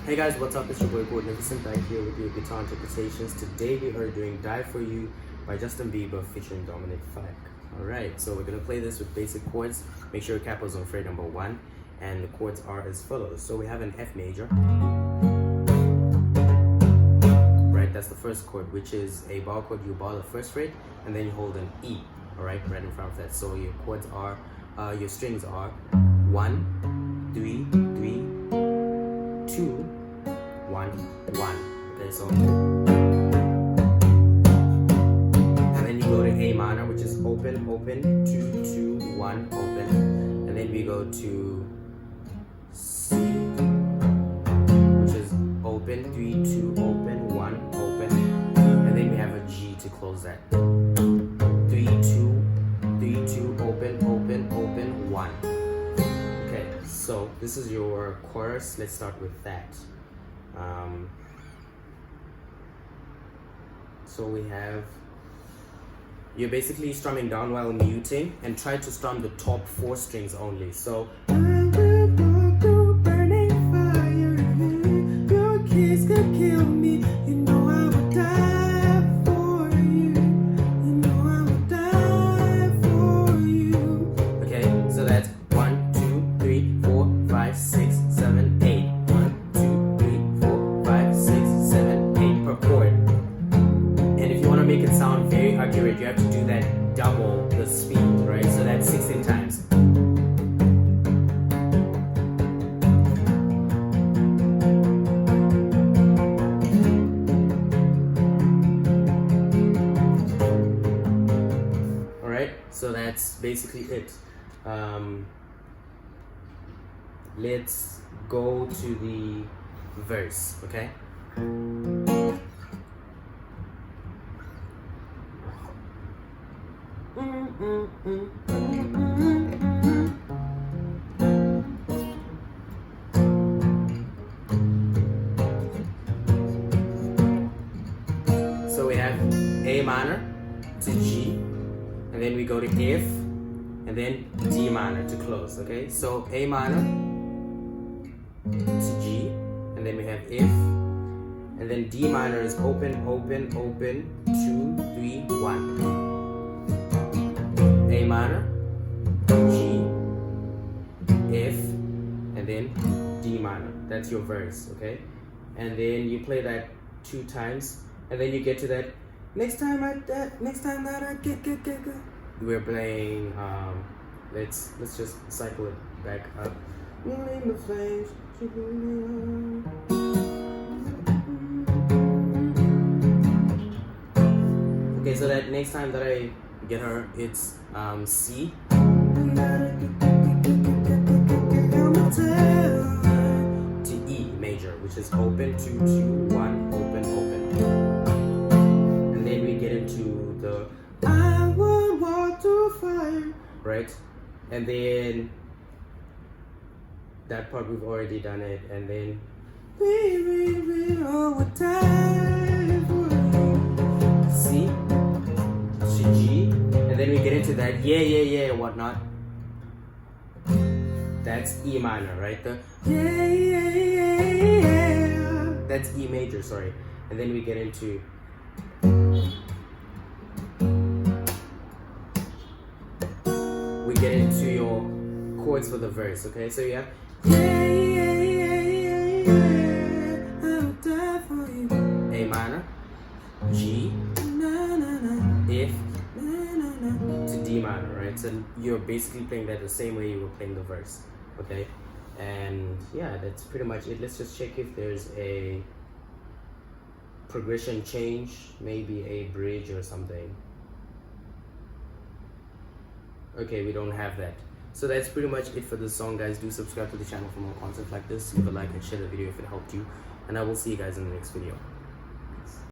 Hey guys, what's up? It's your boy Chords back here with your guitar interpretations. Today we are doing Die For You by Justin Bieber featuring Dominic Fike. Alright, so we're going to play this with basic chords. Make sure your capo's on fret number 1. And the chords are as follows. So we have an F major. Right, that's the first chord, which is a bar chord. You bar the first fret and then you hold an E. Alright, right in front of that. So your chords are, your strings are 1, 3, 3, 2, 1, 1. Okay, so and then you go to A minor, which is open, open, 2, 2, 1, open, and then we go to C, which is open, 3, 2, open, 1, open, and then we have a G to close that. 3, 2, 3, 2, open, open, open, 1. Okay, so this is your chorus. Let's start with that. So we have, you're basically strumming down while muting and try to strum the top 4 strings only. So I will go through burning fire, your kiss could kill me, you know I would die for you, you know I would die for you. Okay, so that's 1, 2, 3, 4, 5, 6, 7, 8. 1, 2, 3, 4, 5, 6, 7, 8 per chord. And if you want to make it sound very accurate, you have to do that double the speed, right? So that's 16 times. Alright, so that's basically it. Let's go to the verse, okay? So we have A minor to G, and then we go to F, and then D minor to close, okay? So A minor to G, and then we have F, and then D minor is open, open, open, 2, 3, 1. A minor, G, F, and then D minor. That's your verse, okay? And then you play that 2 times, and then you get to that next time that I get. We're playing. Let's just cycle it back up. Okay, so that next time that I get her, it's C. To E major, which is open, 2, 2, 1, open, open. And then we get into the I will walk through fire, right? And then that part we've already done it, and then we all die for you. C to G, and then we get into that yeah whatnot. That's E minor, right? The yeah. That's E major, sorry. And then we get into your chords for the verse, okay? So you have I'll die for you. A minor, G, F, to D minor, right? So you're basically playing that the same way you were playing the verse, okay? And yeah, that's pretty much it. Let's just check if there's a progression change, maybe a bridge or something. Okay, we don't have that. So that's pretty much it for this song, guys. Do subscribe to the channel for more content like this. Leave a like and share the video if it helped you. And I will see you guys in the next video.